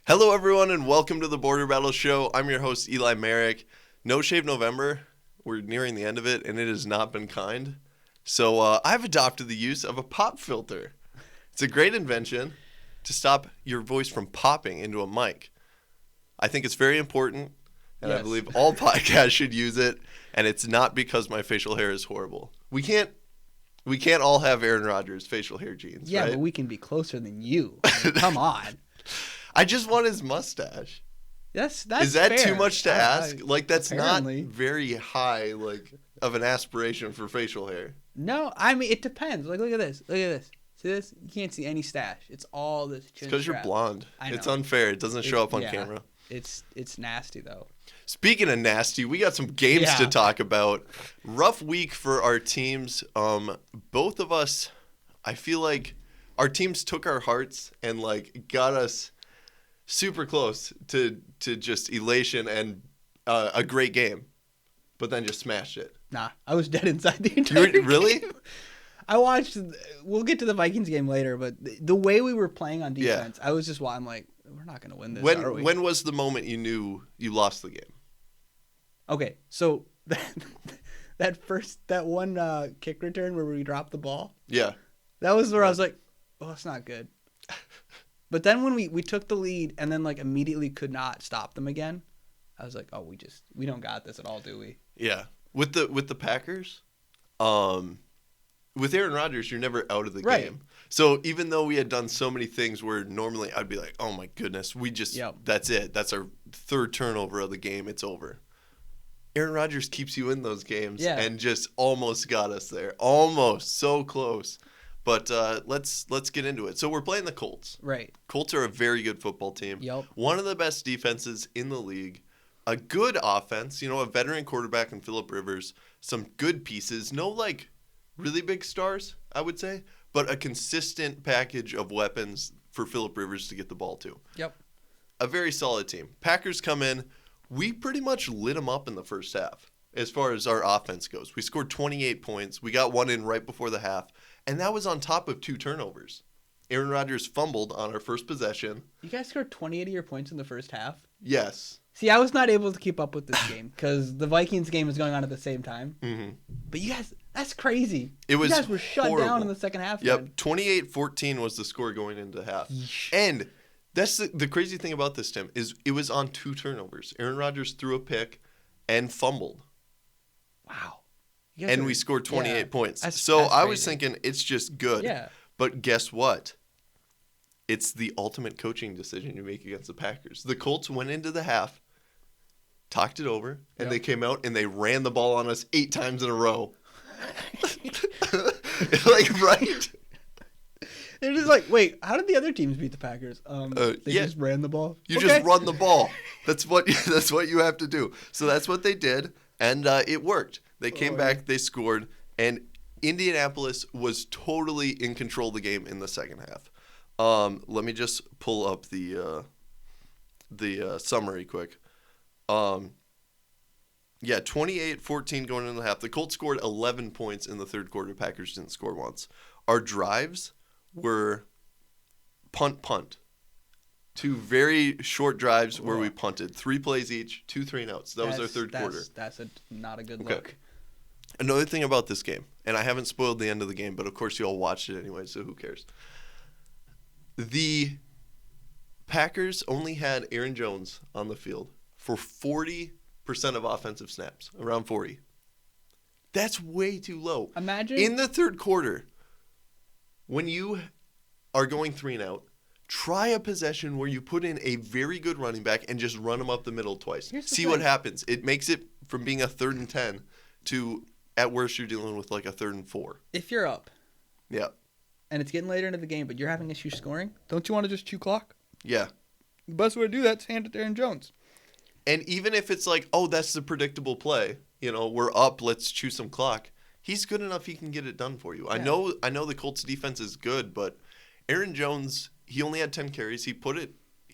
Hello, everyone, and welcome to the Border Battle Show. I'm your host, Eli Merrick. No Shave November. We're nearing the end of it, and it has not been kind. So I've adopted the use of a pop filter. It's a great invention to stop your voice from popping into a mic. I think it's very important, and I believe all podcasts should use it, and it's not because my facial hair is horrible. We can't all have Aaron Rodgers' facial hair genes, Yeah, right? but we can be closer than you. I mean, come on. I just want his mustache. That's Is that fair. too much to ask? That's apparently. not very high, of an aspiration for facial hair. No, I mean, it depends. Look at this. Look at this. See this? You can't see any stash. It's all this chin It's because you're strap. blonde. I know. It's unfair. It doesn't show up on camera. It's nasty, though. Speaking of nasty, we got some games to talk about. Rough week for our teams. Both of us, I feel like our teams took our hearts and, got us super close to just elation and a great game, but then just smashed it. Nah, I was dead inside the entire game. Really? I watched. We'll get to the Vikings game later, but the way we were playing on defense, I was just. I'm like, we're not going to win this. Are we? When was the moment you knew you lost the game? Okay, so that one kick return where we dropped the ball. Yeah. That was where I was like, oh, that's not good. But then when we took the lead and then immediately could not stop them again, I was like, oh, we don't got this at all, do we? Yeah. With the Packers, with Aaron Rodgers, you're never out of the game. So even though we had done so many things where normally I'd be like, oh my goodness, that's it. That's our third turnover of the game. It's over. Aaron Rodgers keeps you in those games and just almost got us there. Almost. So close. But let's get into it. So we're playing the Colts. Right. Colts are a very good football team. Yep. One of the best defenses in the league. A good offense. A veteran quarterback in Phillip Rivers. Some good pieces. No, really big stars, I would say. But a consistent package of weapons for Phillip Rivers to get the ball to. Yep. A very solid team. Packers come in. We pretty much lit them up in the first half as far as our offense goes. We scored 28 points. We got one in right before the half. And that was on top of 2 turnovers. Aaron Rodgers fumbled on our first possession. You guys scored 28 of your points in the first half? Yes. See, I was not able to keep up with this game because the Vikings game was going on at the same time. Mm-hmm. But you guys, that's crazy. You guys were shut horrible. Down in the second half. Yep, 28-14 was the score going into half. Yeesh. And that's the crazy thing about this, Tim, is it was on 2 turnovers. Aaron Rodgers threw a pick and fumbled. Wow. And we scored 28 points. That's I was thinking it's just good. Yeah. But guess what? It's the ultimate coaching decision you make against the Packers. The Colts went into the half, talked it over, and they came out and they ran the ball on us 8 times in a row. Right? They're just like, wait, how did the other teams beat the Packers? They just ran the ball. You just run the ball. That's what you have to do. So that's what they did, and it worked. They came back, they scored, and Indianapolis was totally in control of the game in the second half. Let me just pull up the summary quick. 28-14 going into the half. The Colts scored 11 points in the third quarter. Packers didn't score once. Our drives were punt. 2 very short drives where we punted. 3 plays each, 2 3-and-outs. That was our third quarter. That's not a good look. Another thing about this game, and I haven't spoiled the end of the game, but of course you all watched it anyway, so who cares? The Packers only had Aaron Jones on the field for 40% of offensive snaps, around 40. That's way too low. Imagine in the third quarter, when you are going 3-and-out, try a possession where you put in a very good running back and just run them up the middle twice. See what happens. It makes it from being a 3rd and 10 to, at worst, you're dealing with a 3rd and 4. If you're up. Yeah. And it's getting later into the game, but you're having issues scoring, don't you want to just chew clock? Yeah. The best way to do that is hand it to Aaron Jones. And even if it's that's the predictable play, we're up, let's chew some clock. He's good enough he can get it done for you. Yeah. I know the Colts defense is good, but Aaron Jones, he only had 10 carries. He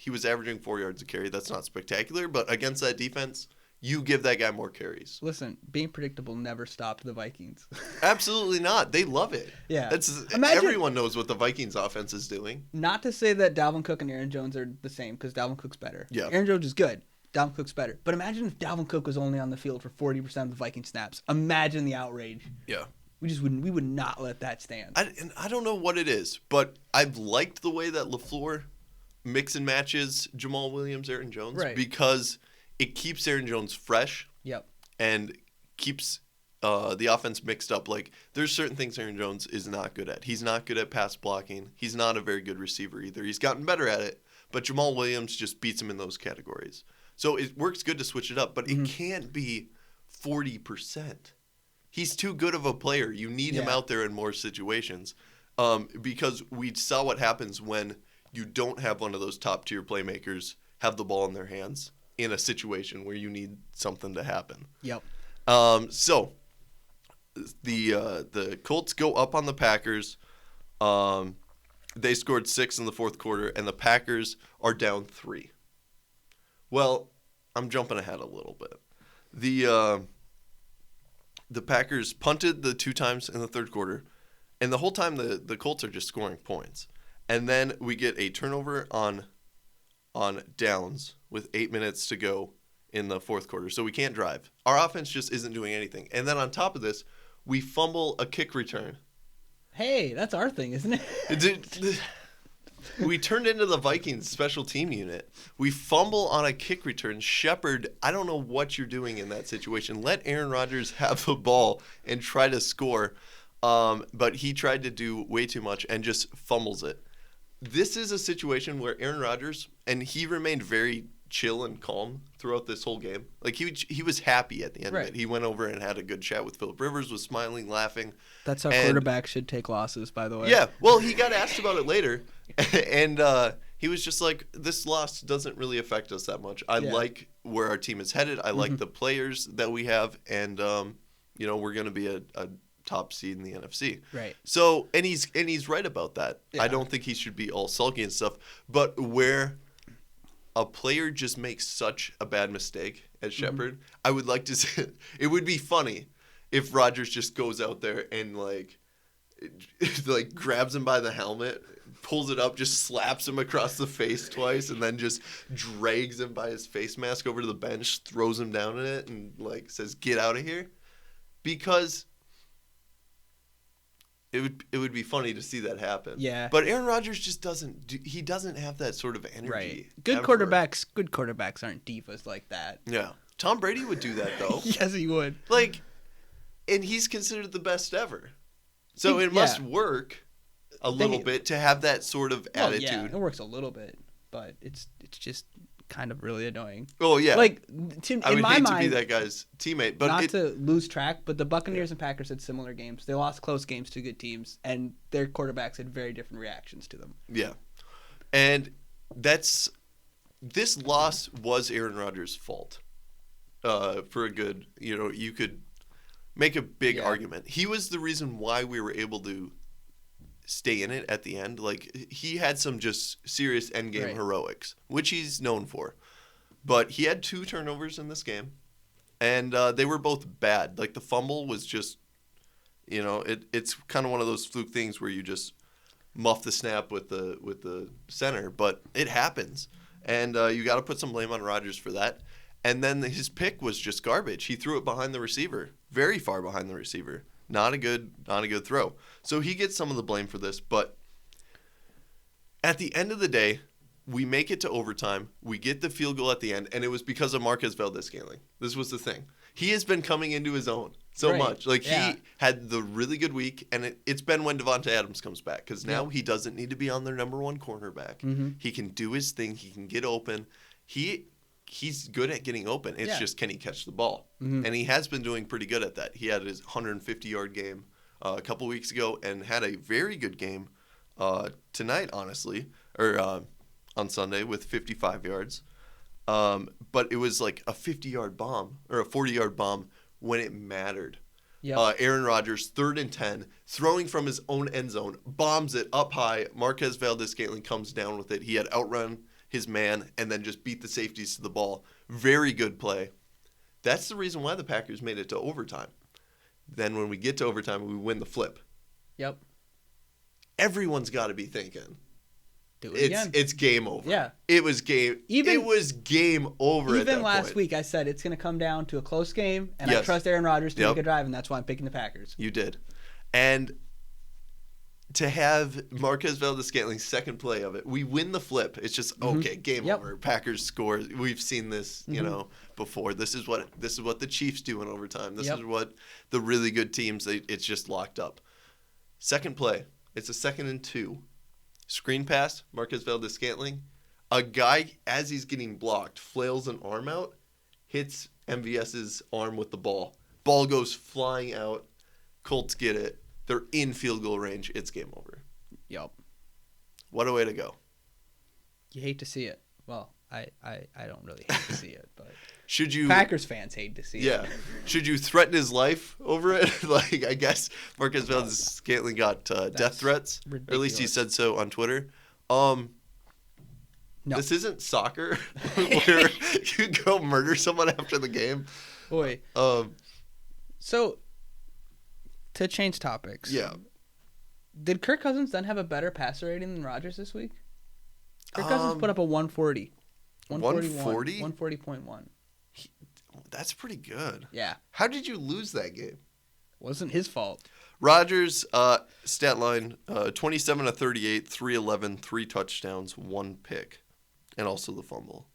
was averaging 4 yards a carry. That's not spectacular, but against that defense, you give that guy more carries. Listen, being predictable never stopped the Vikings. Absolutely not. They love it. Yeah. Everyone knows what the Vikings offense is doing. Not to say that Dalvin Cook and Aaron Jones are the same, because Dalvin Cook's better. Yeah. Aaron Jones is good. Dalvin Cook's better. But imagine if Dalvin Cook was only on the field for 40% of the Viking snaps. Imagine the outrage. Yeah. We would not let that stand. I don't know what it is, but I've liked the way that LaFleur mix and matches Jamal Williams, Aaron Jones, Right. because it keeps Aaron Jones fresh. Yep. And keeps the offense mixed up. Like, there's certain things Aaron Jones is not good at. He's not good at pass blocking. He's not a very good receiver either. He's gotten better at it, but Jamal Williams just beats him in those categories. So it works good to switch it up, but it can't be 40%. He's too good of a player. You need him out there in more situations, because we saw what happens when you don't have one of those top-tier playmakers have the ball in their hands in a situation where you need something to happen. Yep. So the Colts go up on the Packers. They scored 6 in the fourth quarter, and the Packers are down 3. Well, I'm jumping ahead a little bit. The Packers punted the 2 times in the third quarter, and the whole time the Colts are just scoring points. And then we get a turnover on downs with 8 minutes to go in the fourth quarter, so we can't drive. Our offense just isn't doing anything. And then on top of this, we fumble a kick return. Hey, that's our thing, isn't it? We turned into the Vikings special team unit. We fumble on a kick return. Shepard, I don't know what you're doing in that situation. Let Aaron Rodgers have the ball and try to score. But he tried to do way too much and just fumbles it. This is a situation where Aaron Rodgers, and he remained very chill and calm throughout this whole game. Like, he was happy at the end of it. He went over and had a good chat with Phillip Rivers, was smiling, laughing. That's how quarterbacks should take losses, by the way. Yeah, well, he got asked about it later, and he was just like, this loss doesn't really affect us that much. I like where our team is headed. I like the players that we have, and we're going to be a top seed in the NFC. Right. So, and he's right about that. Yeah. I don't think he should be all sulky and stuff, but where a player just makes such a bad mistake as Shepard, I would like to see it would be funny if Rodgers just goes out there and like grabs him by the helmet, pulls it up, just slaps him across the face twice, and then just drags him by his face mask over to the bench, throws him down in it, and like says, "Get out of here," because it would be funny to see that happen. Yeah. But Aaron Rodgers just doesn't have that sort of energy. Right. Good ever. quarterbacks aren't divas like that. Yeah. Tom Brady would do that though. Yes, he would. Like, and he's considered the best ever. So it must work a little bit to have that sort of attitude. Yeah, it works a little bit, but it's just kind of really annoying. Oh yeah. Like, I would in my hate mind, to be that guy's teammate, but not to lose track, but the Buccaneers and Packers had similar games. They lost close games to good teams, and their quarterbacks had very different reactions to them. Yeah. And this loss was Aaron Rodgers' fault. For a good, you could make a big argument. He was the reason why we were able to stay in it at the end. Like, he had some just serious endgame heroics, which he's known for. But he had 2 turnovers in this game, and they were both bad. Like, the fumble was just, it's kind of one of those fluke things where you just muff the snap with the center, but it happens. And you got to put some blame on Rodgers for that. And then his pick was just garbage. He threw it behind the receiver, very far behind the receiver. Not a good throw. So he gets some of the blame for this, but at the end of the day, we make it to overtime. We get the field goal at the end, and it was because of Marquez Valdez-Scantling. This was the thing. He has been coming into his own so much. Like, he had the really good week, and it's been when Devonta Adams comes back, because now he doesn't need to be on their number 1 cornerback. He can do his thing. He can get open. He's good at getting open. It's just, can he catch the ball? And he has been doing pretty good at that. He had his 150-yard game a couple weeks ago and had a very good game tonight, honestly, or on Sunday with 55 yards. But it was like a 50-yard bomb or a 40-yard bomb when it mattered. Yep. Aaron Rodgers, 3rd and 10, throwing from his own end zone, bombs it up high. Marquez Valdez-Scantling comes down with it. He had outrun his man and then just beat the safeties to the ball. Very good play. That's the reason why the Packers made it to overtime. Then when we get to overtime, we win the flip. Yep. Everyone's got to be thinking, Do it again. it's game over. Yeah. It was game over at that Even last point. week, I said it's going to come down to a close game, and I Yes. trust Aaron Rodgers to Yep. make a drive, and that's why I'm picking the Packers. You did. And to have Marquez Valdez-Scantling's second play of it, we win the flip. It's just, okay, game Yep. over. Packers score. We've seen this, before. This is what the Chiefs do in overtime. This Yep. is what the really good teams, it's just locked up. Second play, it's a 2nd and 2. Screen pass, Marquez Valdez-Scantling. A guy, as he's getting blocked, flails an arm out, hits MVS's arm with the ball. Ball goes flying out. Colts get it. They're in field goal range. It's game over. Yep. What a way to go. You hate to see it. Well, I don't really hate to see it, but Should you Packers fans hate to see Yeah. it. Should you threaten his life over it? Like, I guess Marquez Valdez-Scantling got death threats. Or at least he ridiculous. said so on Twitter. No. This isn't soccer where you go murder someone after the game. Boy. Um, So, to change topics. yeah. Did Kirk Cousins then have a better passer rating than Rodgers this week? Kirk Cousins put up a 140. 140? 140.1. That's pretty good. Yeah. How did you lose that game? Wasn't his fault. Rodgers, stat line, 27 of 38, 311, 3 touchdowns, 1 pick, and also the fumble.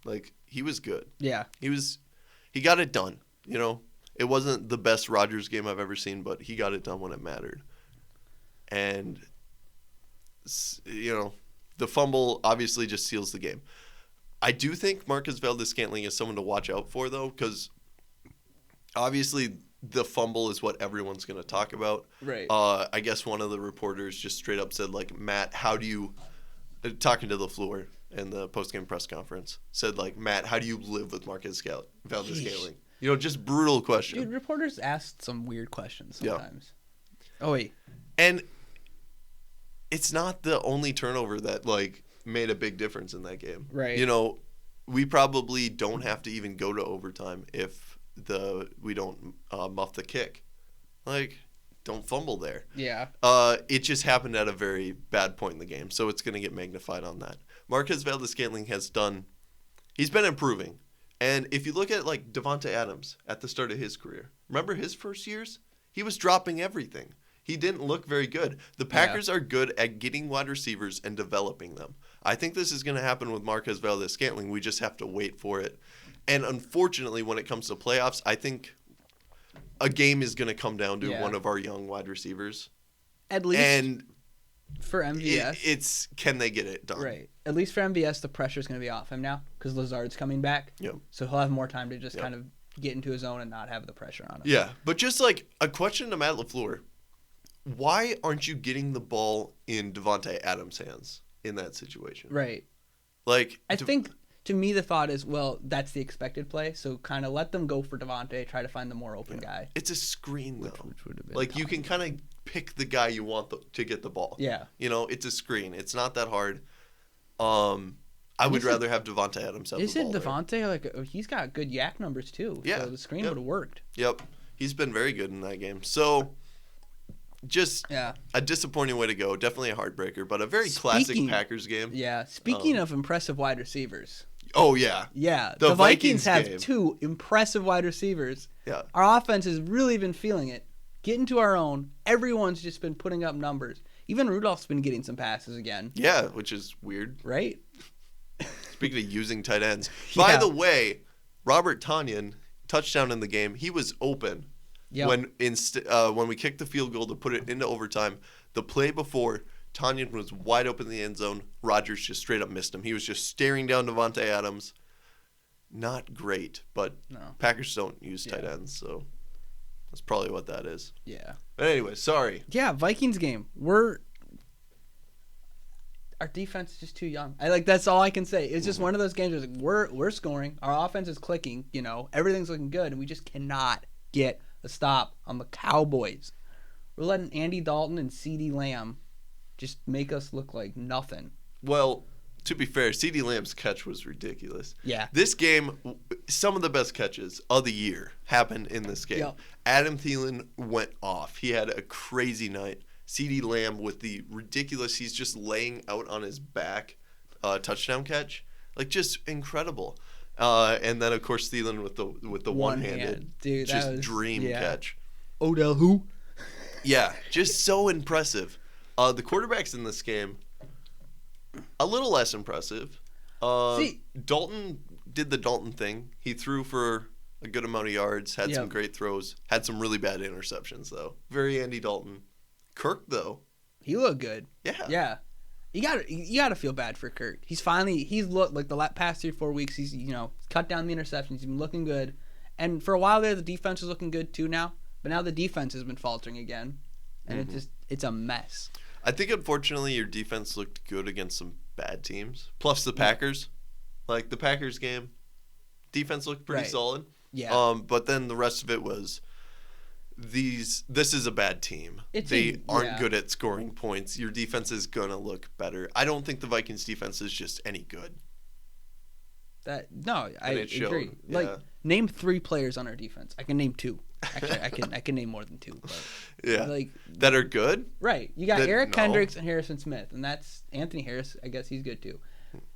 Like, he was good. Yeah. He got it done, It wasn't the best Rodgers game I've ever seen, but he got it done when it mattered. And, the fumble obviously just seals the game. I do think Marquez Valdez-Scantling is someone to watch out for, though, because obviously the fumble is what everyone's going to talk about. Right. I guess one of the reporters just straight up said, like, Matt, how do you, talking to LaFleur in the postgame press conference, said, like, Matt, how do you live with Marquez Valdez-Scantling? Just brutal question. Dude, reporters asked some weird questions Yeah. sometimes. Oh, wait. And it's not the only turnover that, like, made a big difference in that game. Right. We probably don't have to even go to overtime if we don't muff the kick. Like, don't fumble there. Yeah. It just happened at a very bad point in the game, so it's going to get magnified on that. Marquez Valdez-Scantling he's been improving. And if you look at, like, Devonta Adams at the start of his career, remember his first years? He was dropping everything. He didn't look very good. The Packers are good at getting wide receivers and developing them. I think this is going to happen with Marquez Valdez-Scantling. We just have to wait for it. And unfortunately, when it comes to playoffs, I think a game is going to come down to one of our young wide receivers. At least And for MVS. it's can they get it done? Right. At least for MVS, the pressure's going to be off him now because Lazard's coming back. Yep. So he'll have more time to just kind of get into his own and not have the pressure on him. Yeah, but just like a question to Matt LaFleur. Why aren't you getting the ball in Devontae Adams' hands in that situation? Right. Like, I think, to me, the thought is, well, that's the expected play, so kind of let them go for Devontae, try to find the more open guy. it's a screen, though. Which would have been Like, you can kind of pick the guy you want to get the ball. Yeah. It's a screen. It's not that hard. I would rather have Devontae Adams have the Is it ball there. Devontae? Like, he's got good yak numbers, too. Yeah. So the screen would have worked. Yep. He's been very good in that game. So, just a disappointing way to go. Definitely a heartbreaker, but a very classic Packers game. Yeah. Speaking of impressive wide receivers. Oh, yeah. Yeah. The The Vikings have game. 2 impressive wide receivers. Yeah. Our offense has really been feeling it. Getting to our own. Everyone's just been putting up numbers. Even Rudolph's been getting some passes again. Yeah, which is weird. Right? Speaking of using tight ends. By the way, Robert Tonyan, touchdown in the game, he was open. Yep. When we kicked the field goal to put it into overtime, the play before, Tonyan was wide open in the end zone. Rodgers just straight up missed him. He was just staring down Devontae Adams. Not great, but Packers don't use tight ends, so that's probably what that is. Yeah. But anyway, sorry. Yeah, Vikings game. Our defense is just too young. That's all I can say. It's just one of those games where we're scoring, our offense is clicking, everything's looking good, and we just cannot get a stop on the Cowboys. We're letting Andy Dalton and CeeDee Lamb just make us look like nothing. Well, to be fair, CeeDee Lamb's catch was ridiculous. Yeah. This game, some of the best catches of the year happened in this game. Yep. Adam Thielen went off. He had a crazy night. CeeDee Lamb with the ridiculous, he's just laying out on his back touchdown catch. Like, just incredible. And then, of course, Thielen with the one-handed. Dude, just that was, dream catch. Odell who? Yeah, just so impressive. The quarterbacks in this game, a little less impressive. Dalton did the Dalton thing. He threw for a good amount of yards, had some great throws, had some really bad interceptions, though. Very Andy Dalton. Kirk, though. He looked good. Yeah. Yeah. You gotta feel bad for Kirk. He's looked like the past 3-4 weeks. He's cut down the interceptions. He's been looking good, and for a while there, the defense is looking good too now. But now the defense has been faltering again, and it's a mess. I think unfortunately your defense looked good against some bad teams. Plus the Packers, like the Packers game, defense looked pretty solid. Yeah. But then the rest of it was this is a bad team. They aren't good at scoring points. Your defense is gonna look better. I don't think the Vikings defense is just any good. I agree. Yeah. Like, name 3 players on our defense. I can name 2. Actually, I can name more than 2. But, yeah. Like, that are good. Right. You got Eric Kendricks and Harrison Smith, and that's Anthony Harris. I guess he's good too.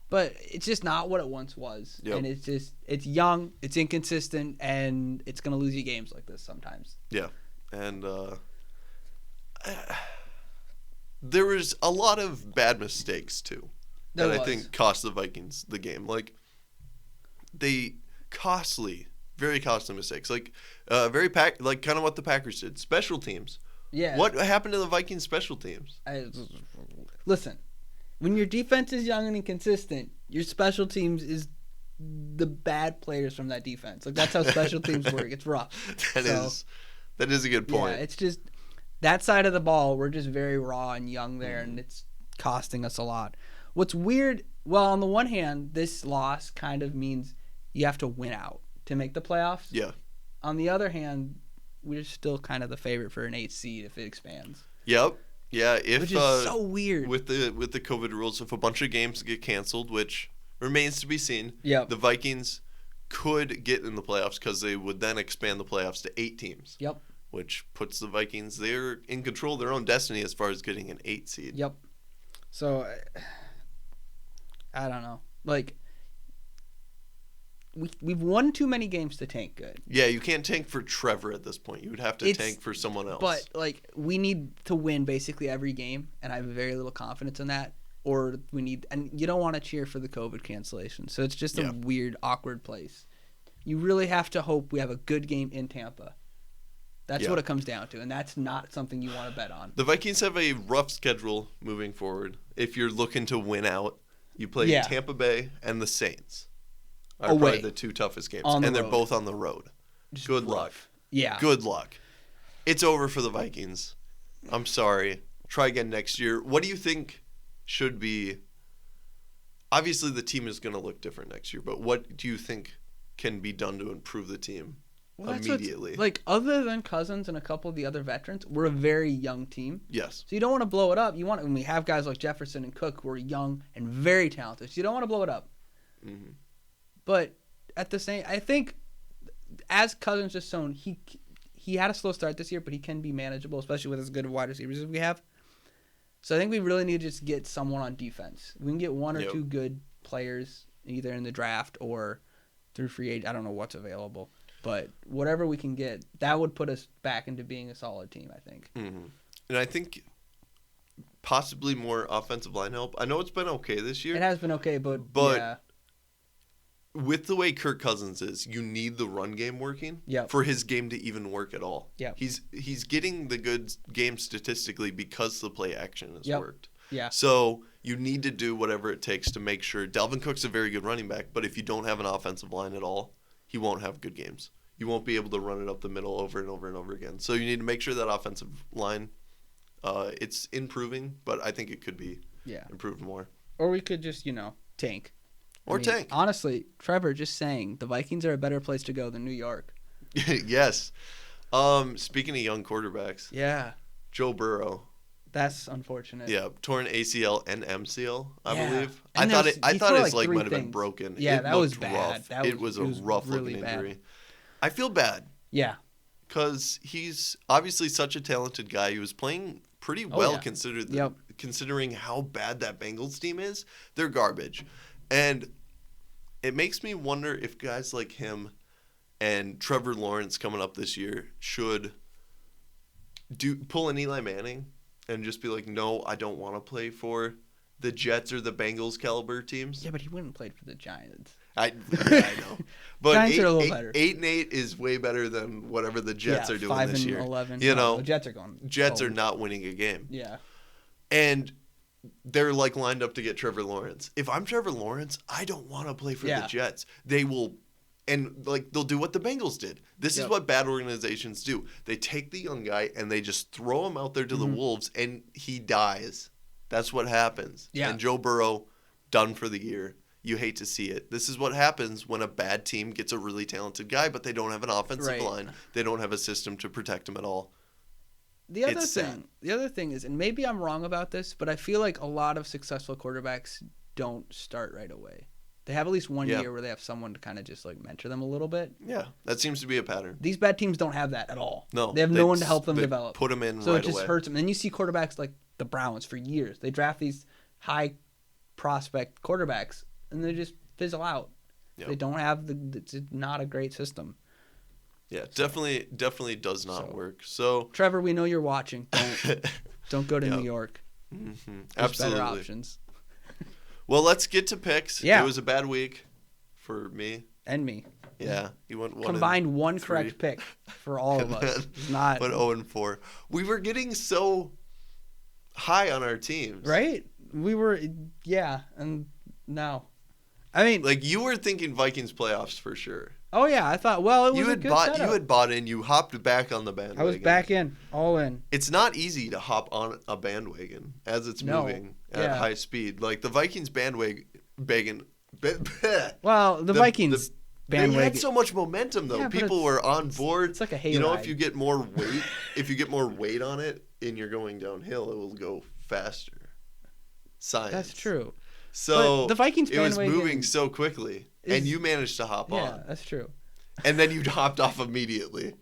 But it's just not what it once was, and it's young, it's inconsistent, and it's gonna lose you games like this sometimes. Yeah, and there was a lot of bad mistakes too that I think cost the Vikings the game. Like very costly mistakes. Like like kind of what the Packers did. Special teams. Yeah. What happened to the Vikings special teams? Listen. When your defense is young and inconsistent, your special teams is the bad players from that defense. Like, that's how special teams work. It's rough. That is a good point. Yeah, it's just that side of the ball, we're just very raw and young there, and it's costing us a lot. What's weird, well, on the one hand, this loss kind of means you have to win out to make the playoffs. Yeah. On the other hand, we're still kind of the favorite for an 8th seed if it expands. Yep. Yeah, which is so weird with the COVID rules. If a bunch of games get canceled, which remains to be seen, the Vikings could get in the playoffs because they would then expand the playoffs to 8 teams. Yep. Which puts the Vikings, they're in control of their own destiny as far as getting an 8 seed. Yep. So I don't know. Like, we've won too many games to tank good. Yeah, you can't tank for Trevor at this point. You would have to tank for someone else. But, like, we need to win basically every game, and I have very little confidence in that. Or and you don't want to cheer for the COVID cancellation. So it's just a weird, awkward place. You really have to hope we have a good game in Tampa. That's what it comes down to, and that's not something you want to bet on. The Vikings have a rough schedule moving forward. If you're looking to win out, you play Tampa Bay and the Saints. Are probably the 2 toughest games, and they're both on the road. Just good rough. luck. Yeah. Good luck. It's over for the Vikings. I'm sorry. Try again next year. What do you think should be? Obviously, the team is going to look different next year, but what do you think can be done to improve the team immediately? Like, other than Cousins and a couple of the other veterans, we're a very young team. Yes. So you don't want to blow it up. When we have guys like Jefferson and Cook who are young and very talented, so you don't want to blow it up. Mm-hmm. But at the same, I think as Cousins just shown, he had a slow start this year, but he can be manageable, especially with as good of wide receivers as we have. So I think we really need to just get someone on defense. We can get 1 or 2 good players either in the draft or through free agent. I don't know what's available, but whatever we can get, that would put us back into being a solid team, I think. Mm-hmm. And I think possibly more offensive line help. I know it's been okay this year. It has been okay, but yeah. With the way Kirk Cousins is, you need the run game working for his game to even work at all. Yeah, he's getting the good game statistically because the play action has worked. Yeah. So you need to do whatever it takes to make sure. Dalvin Cook's a very good running back, but if you don't have an offensive line at all, he won't have good games. You won't be able to run it up the middle over and over and over again. So you need to make sure that offensive line, it's improving, but I think it could be improved more. Or we could just, tank. Tank. Honestly, Trevor, just saying, the Vikings are a better place to go than New York. Yes. Speaking of young quarterbacks. Yeah. Joe Burrow. That's unfortunate. Yeah, torn ACL and MCL, I Yeah. believe. And I thought his leg 3 might have been things. broken. Yeah, It that was looked bad. rough. It was a was rough really looking bad. injury. I feel bad Yeah. because he's obviously such a talented guy. He was playing pretty well yeah. considering how bad that Bengals team is. They're garbage. And it makes me wonder if guys like him and Trevor Lawrence coming up this year should pull an Eli Manning and just be like, no, I don't want to play for the Jets or the Bengals caliber teams. Yeah, but he wouldn't have played for the Giants. I know. But Giants are a little better. 8-8 is way better than whatever the Jets are doing this year. 5-11. You know, the Jets are going. Jets are not winning a game. Yeah. And they're like lined up to get Trevor Lawrence. If I'm Trevor Lawrence, I don't want to play for the Jets. They will, and like they'll do what the Bengals did. This is what bad organizations do. They take the young guy and they just throw him out there to the wolves, and he dies. That's what happens. Yeah. And Joe Burrow, done for the year. You hate to see it. This is what happens when a bad team gets a really talented guy, but they don't have an offensive line. They don't have a system to protect him at all. The other thing is, and maybe I'm wrong about this, but I feel like a lot of successful quarterbacks don't start right away. They have at least one year where they have someone to kind of just like mentor them a little bit. Yeah, that seems to be a pattern. These bad teams don't have that at all. No, they have no one to help them develop. Put them in so right it just away. hurts them. And then you see quarterbacks like the Browns for years. They draft these high prospect quarterbacks, and they just fizzle out. Yep. They don't have it's not a great system. Yeah, definitely does not work. So Trevor, we know you're watching. Don't go to New York. Mm-hmm. There's Absolutely. better options. Well, let's get to picks. Yeah. It was a bad week for me. And me. Yeah, you went combined one correct pick for all of us. Not went 0-4. We were getting so high on our teams, right? We were, and no. I mean, like you were thinking Vikings playoffs for sure. Oh yeah, I thought. Well, it was a good setup. You had bought in. You hopped back on the bandwagon. I was back in, all in. It's not easy to hop on a bandwagon as it's moving at high speed. Like the Vikings bandwagon. Well, the Vikings bandwagon. They had so much momentum though. People were on board. It's like a hayride. You know, if you get more weight, on it, and you're going downhill, it will go faster. Science. That's true. So but the Vikings bandwagon, it was moving so quickly, and you managed to hop on. Yeah, that's true. And then you hopped off immediately,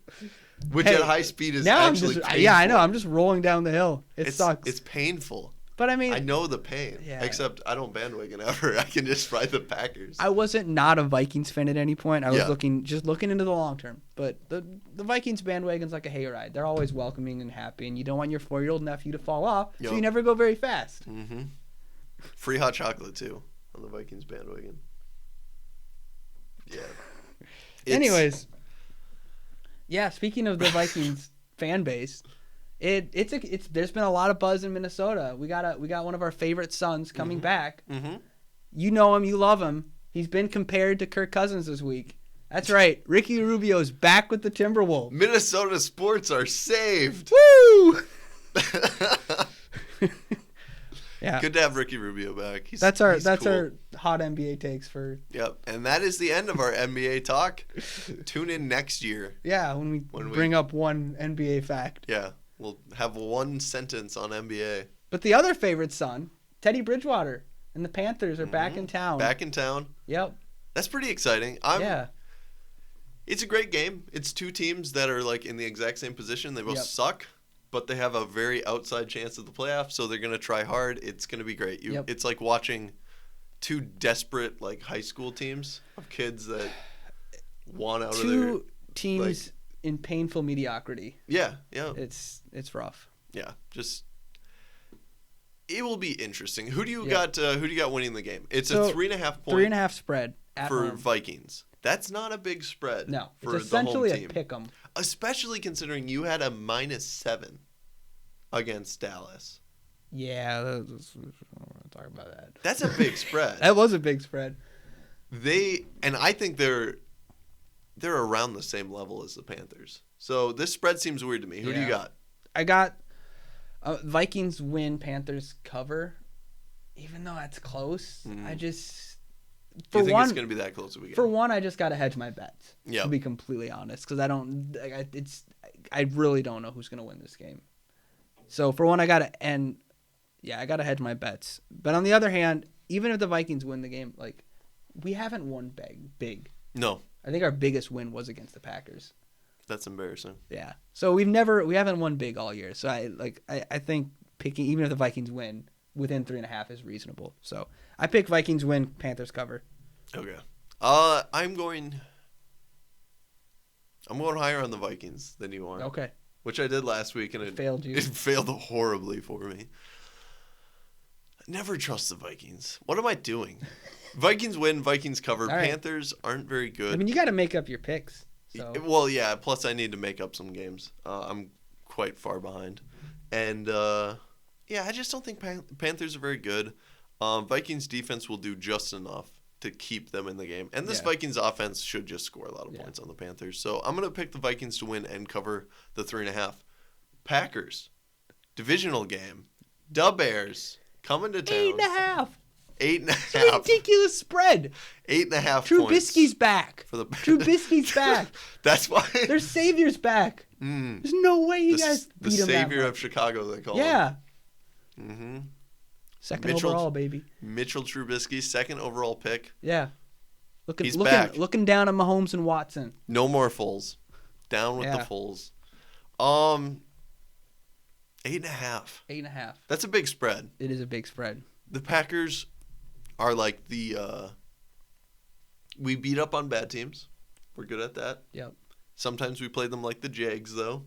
which at high speed is now actually painful. Yeah, I know. I'm just rolling down the hill. It sucks. It's painful. But I mean, I know the pain. Yeah. Except I don't bandwagon ever. I can just ride the Packers. I wasn't not a Vikings fan at any point. I was looking into the long term. But the Vikings bandwagon's like a hayride. They're always welcoming and happy, and you don't want your 4-year-old nephew to fall off, so you never go very fast. Mm-hmm. Free hot chocolate too on the Vikings bandwagon. Yeah. Anyways, speaking of the Vikings fan base, it's there's been a lot of buzz in Minnesota. We got one of our favorite sons coming back. Mm-hmm. You know him, you love him. He's been compared to Kirk Cousins this week. That's right. Ricky Rubio's back with the Timberwolves. Minnesota sports are saved. Woo! Yeah. Good to have Ricky Rubio back. That's our cool. hot NBA takes for. Yep, and that is the end of our NBA talk. Tune in next year. Yeah, when we bring up one NBA fact. Yeah, we'll have one sentence on NBA. But the other favorite son, Teddy Bridgewater, and the Panthers are back in town. Back in town. Yep. That's pretty exciting. It's a great game. It's two teams that are like in the exact same position. They both suck. But they have a very outside chance of the playoffs, so they're going to try hard. It's going to be great. It's like watching two desperate like high school teams of kids that want out of their... Two teams in painful mediocrity. Yeah. It's rough. Yeah, just... It will be interesting. Who do you got winning the game? It's a 3.5 point... 3.5 spread for Vikings. That's not a big spread. No, for it's essentially the home team. a pick 'em. Especially considering you had a -7 against Dallas. Yeah, I don't want to talk about that. That's a big spread. That was a big spread. I think they're around the same level as the Panthers. So this spread seems weird to me. Who do you got? I got Vikings win, Panthers cover. Even though that's close, I just... Do you think it's going to be that close a weekend? For one, I just got to hedge my bets. Yeah. To be completely honest, because I really don't know who's going to win this game. So for one, I gotta hedge my bets. But on the other hand, even if the Vikings win the game, like we haven't won big. No, I think our biggest win was against the Packers. that's embarrassing. Yeah. So we haven't won big all year. So I think picking even if the Vikings win within 3.5 is reasonable. So I pick Vikings win, Panthers cover. Okay. I'm going higher on the Vikings than you are. Okay. Which I did last week, and it failed you. It failed horribly for me. Never trust the Vikings. What am I doing? Vikings win, Vikings cover. All right. Panthers aren't very good. I mean, you got to make up your picks. So. Well, yeah. Plus, I need to make up some games. I'm quite far behind, and I just don't think Panthers are very good. Vikings defense will do just enough to keep them in the game, and this Vikings offense should just score a lot of points on the Panthers. So I'm gonna pick the Vikings to win and cover the 3.5. Packers, divisional game. Da Bears coming to town. 8.5. 8.5. Ridiculous spread. 8.5 Trubisky's back. For the Trubisky's back. That's why their savior's back. There's no way you guys beat him. The savior of Chicago, they call him. Yeah. Mm-hmm. Second overall, baby. Mitchell Trubisky, second overall pick. Yeah. He's back. Looking down at Mahomes and Watson. No more Foles. Down with the Foles. 8.5. 8.5. That's a big spread. It is a big spread. The Packers are like we beat up on bad teams. We're good at that. Yep. Sometimes we play them like the Jags, though.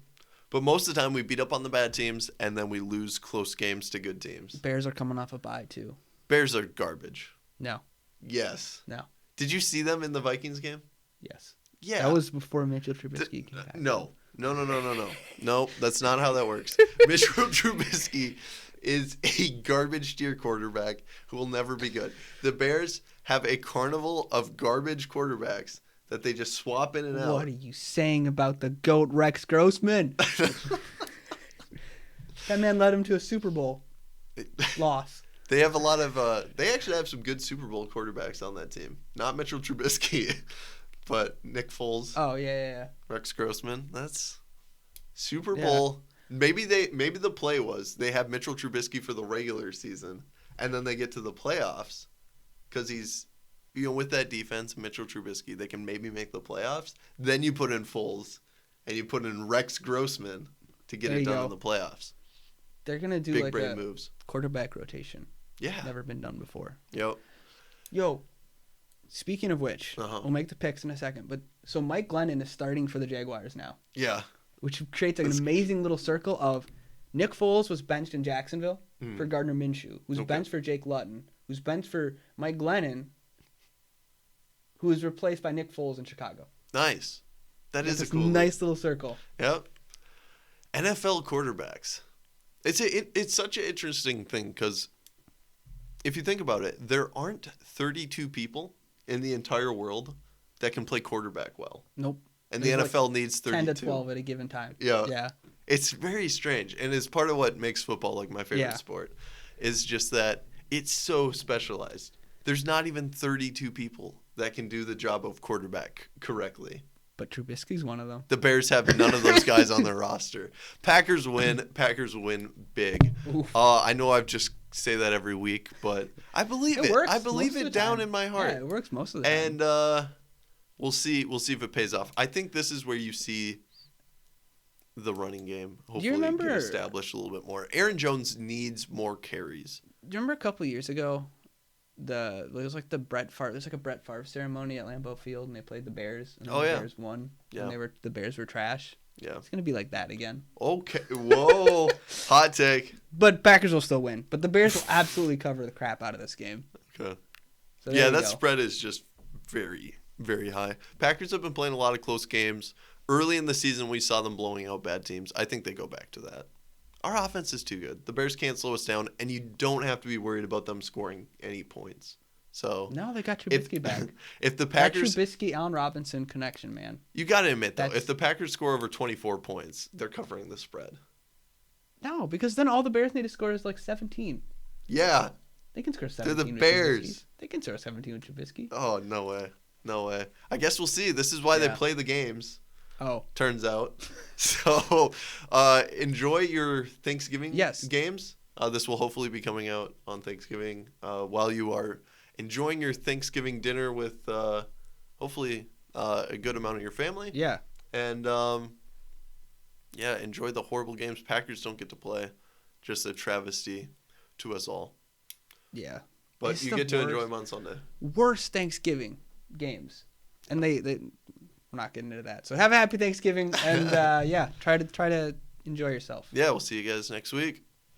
But most of the time, we beat up on the bad teams, and then we lose close games to good teams. Bears are coming off a bye, too. Bears are garbage. No. Yes. No. Did you see them in the Vikings game? Yes. Yeah. That was before Mitchell Trubisky came back. No. No, that's not how that works. Mitchell Trubisky is a garbage tier quarterback who will never be good. The Bears have a carnival of garbage quarterbacks that they just swap in and out. What are you saying about the GOAT Rex Grossman? That man led him to a Super Bowl loss. They have a lot of they actually have some good Super Bowl quarterbacks on that team. Not Mitchell Trubisky, but Nick Foles. Oh, yeah. Rex Grossman. That's Super Bowl. Maybe the play was they have Mitchell Trubisky for the regular season, and then they get to the playoffs because he's with that defense, Mitchell Trubisky, they can maybe make the playoffs. Then you put in Foles, and you put in Rex Grossman to get it done in the playoffs. They're gonna do big like brain a moves. Quarterback rotation. Yeah, never been done before. Yep. Yo, speaking of which, we'll make the picks in a second. But so Mike Glennon is starting for the Jaguars now. Yeah. Which creates an amazing little circle of Nick Foles was benched in Jacksonville for Gardner Minshew, who's benched for Jake Luton, who's benched for Mike Glennon, who was replaced by Nick Foles in Chicago. Nice. That is a cool nice little circle. Yep. NFL quarterbacks. It's such an interesting thing because if you think about it, there aren't 32 people in the entire world that can play quarterback well. Nope. And the NFL needs 32. 10 to 12 at a given time. Yeah. It's very strange. And it's part of what makes football like my favorite sport is just that it's so specialized. There's not even 32 people that can do the job of quarterback correctly. But Trubisky's one of them. The Bears have none of those guys on their roster. Packers win. Packers win big. I know I've just say that every week, but I believe it. I believe it down in my heart. Yeah, it works most of the time. And we'll see if it pays off. I think this is where you see the running game hopefully get established a little bit more. Aaron Jones needs more carries. Do you remember a couple of years ago? It was like the Brett Favre. There's like a Brett Favre ceremony at Lambeau Field, and they played the Bears. And the Bears won. Yeah. And the Bears were trash. Yeah. It's gonna be like that again. Okay. Whoa. Hot take. But Packers will still win. But the Bears will absolutely cover the crap out of this game. Okay. So that spread is just very, very high. Packers have been playing a lot of close games. Early in the season, we saw them blowing out bad teams. I think they go back to that. Our offense is too good. The Bears can't slow us down, and you don't have to be worried about them scoring any points. So no, they got Trubisky back. If the Packers, that Trubisky Allen Robinson connection, man. You got to admit though, if the Packers score over 24 points, they're covering the spread. No, because then all the Bears need to score is like 17. Yeah, they can score 17. They're the Bears. They can score 17 with Trubisky. Oh no way. I guess we'll see. This is why they play the games. Oh. turns out. So enjoy your Thanksgiving games. This will hopefully be coming out on Thanksgiving while you are enjoying your Thanksgiving dinner with hopefully a good amount of your family. Yeah. And enjoy the horrible games Packers don't get to play. Just a travesty to us all. Yeah. But It's you the get to worst- enjoy them on Sunday. Worst Thanksgiving games. And they we're not getting into that. So have a happy Thanksgiving and try to enjoy yourself. Yeah, we'll see you guys next week.